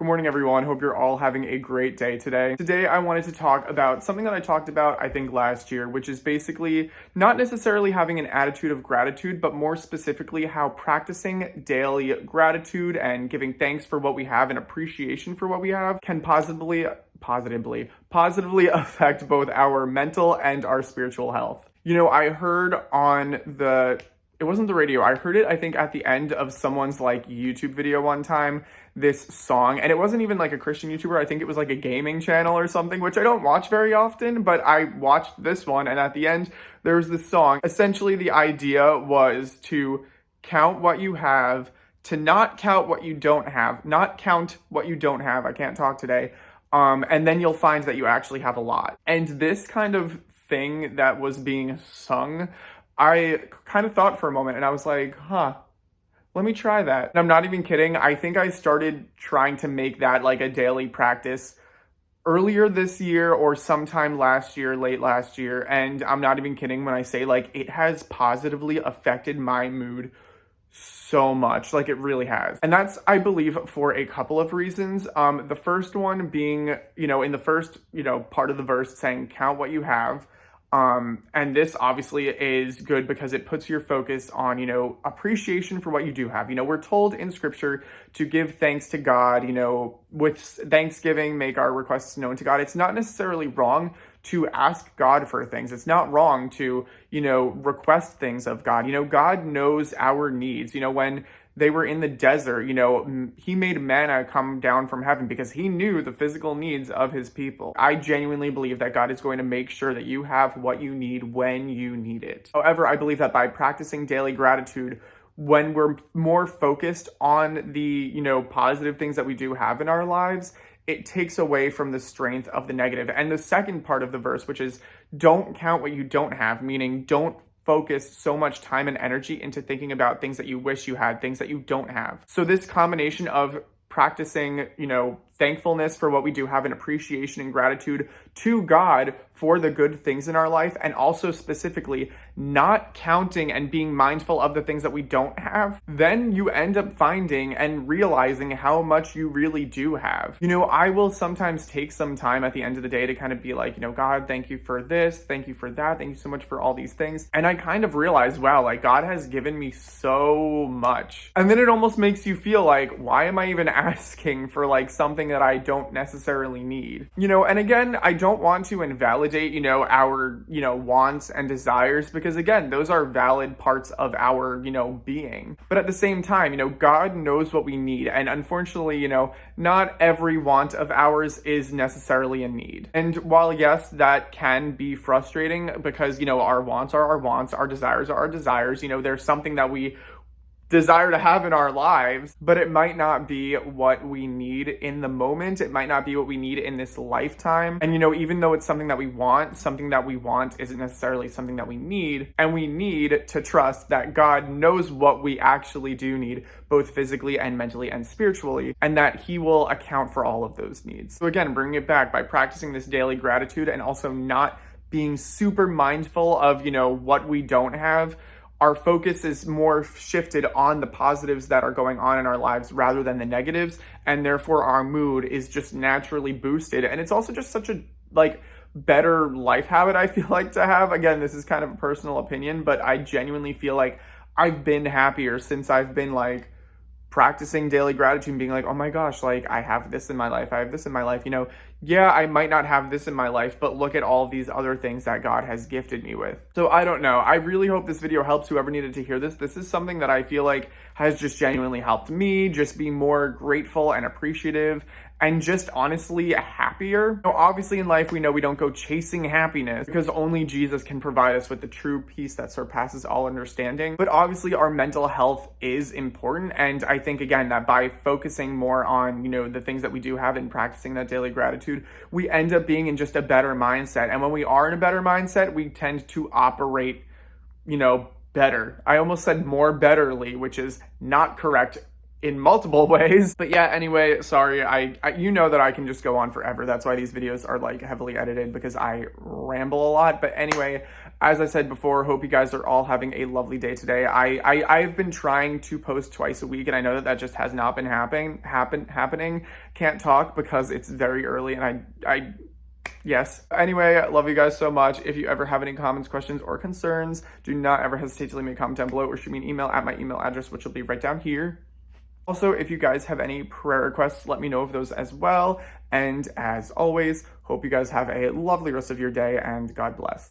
Good morning, everyone. Hope you're all having a great day today. Today, I wanted to talk about something that I talked about, I think, last year, which is basically not necessarily having an attitude of gratitude, but more specifically how practicing daily gratitude and giving thanks for what we have and appreciation for what we have can positively affect both our mental and our spiritual health. I heard it wasn't the radio. I heard it, I think, at the end of someone's YouTube video one time, this song, and it wasn't even like a Christian YouTuber. I think it was like a gaming channel or something, which I don't watch very often, but I watched this one, and at the end, there was this song. Essentially, the idea was to count what you have, to not count what you don't have, not count what you don't have. I can't talk today. And then you'll find that you actually have a lot. And this kind of thing that was being sung, I kind of thought for a moment and I was like, let me try that. And I'm not even kidding. I think I started trying to make that like a daily practice earlier this year or sometime last year, late last year. And I'm not even kidding when I say it has positively affected my mood so much. It really has. And that's, I believe, for a couple of reasons. The first one being, in the first, part of the verse saying, count what you have. And this obviously is good because it puts your focus on, appreciation for what you do have. We're told in scripture to give thanks to God, with thanksgiving, make our requests known to God. It's not necessarily wrong to ask God for things. It's not wrong to, request things of God. God knows our needs. When they were in the desert, he made manna come down from heaven because he knew the physical needs of his people. I genuinely believe that God is going to make sure that you have what you need when you need it. However, I believe that by practicing daily gratitude, when we're more focused on the, positive things that we do have in our lives, it takes away from the strength of the negative. And the second part of the verse, which is don't count what you don't have, meaning don't focus so much time and energy into thinking about things that you wish you had, things that you don't have. So this combination of practicing, thankfulness for what we do have and appreciation and gratitude to God for the good things in our life, and also specifically not counting and being mindful of the things that we don't have, then you end up finding and realizing how much you really do have. I will sometimes take some time at the end of the day to kind of be like, God, thank you for this, thank you for that, thank you so much for all these things. And I kind of realize, wow, God has given me so much. And then it almost makes you feel like, why am I even asking for something that I don't necessarily need? And again, I don't want to invalidate, our, wants and desires, because again, those are valid parts of our, being. But at the same time, God knows what we need. And unfortunately, not every want of ours is necessarily a need. And while yes, that can be frustrating because, our wants are our wants, our desires are our desires, there's something that we desire to have in our lives, but it might not be what we need in the moment. It might not be what we need in this lifetime. And even though it's something that we want, something that we want isn't necessarily something that we need. And we need to trust that God knows what we actually do need, both physically and mentally and spiritually, and that he will account for all of those needs. So again, bringing it back by practicing this daily gratitude and also not being super mindful of, what we don't have, our focus is more shifted on the positives that are going on in our lives rather than the negatives. And therefore our mood is just naturally boosted. And it's also just such a better life habit, I feel like, to have. Again, this is kind of a personal opinion, but I genuinely feel like I've been happier since I've been practicing daily gratitude and being like, oh my gosh, I have this in my life. I have this in my life. Yeah, I might not have this in my life, but look at all these other things that God has gifted me with. So I don't know. I really hope this video helps whoever needed to hear this. This is something that I feel like has just genuinely helped me just be more grateful and appreciative and just honestly happier. Obviously in life, we know we don't go chasing happiness because only Jesus can provide us with the true peace that surpasses all understanding. But obviously our mental health is important. And I think, again, that by focusing more on, the things that we do have and practicing that daily gratitude, we end up being in just a better mindset. And when we are in a better mindset, we tend to operate, better. I almost said more betterly, which is not correct in multiple ways. But yeah, anyway, sorry, you know that I can just go on forever. That's why these videos are like heavily edited, because I ramble a lot. But anyway, as I said before, hope you guys are all having a lovely day today. I've been trying to post twice a week, and I know that just has not been happening. Can't talk because it's very early, and yes. Anyway, I love you guys so much. If you ever have any comments, questions, or concerns, do not ever hesitate to leave me a comment down below or shoot me an email at my email address, which will be right down here. Also, if you guys have any prayer requests, let me know of those as well. And as always, hope you guys have a lovely rest of your day, and God bless.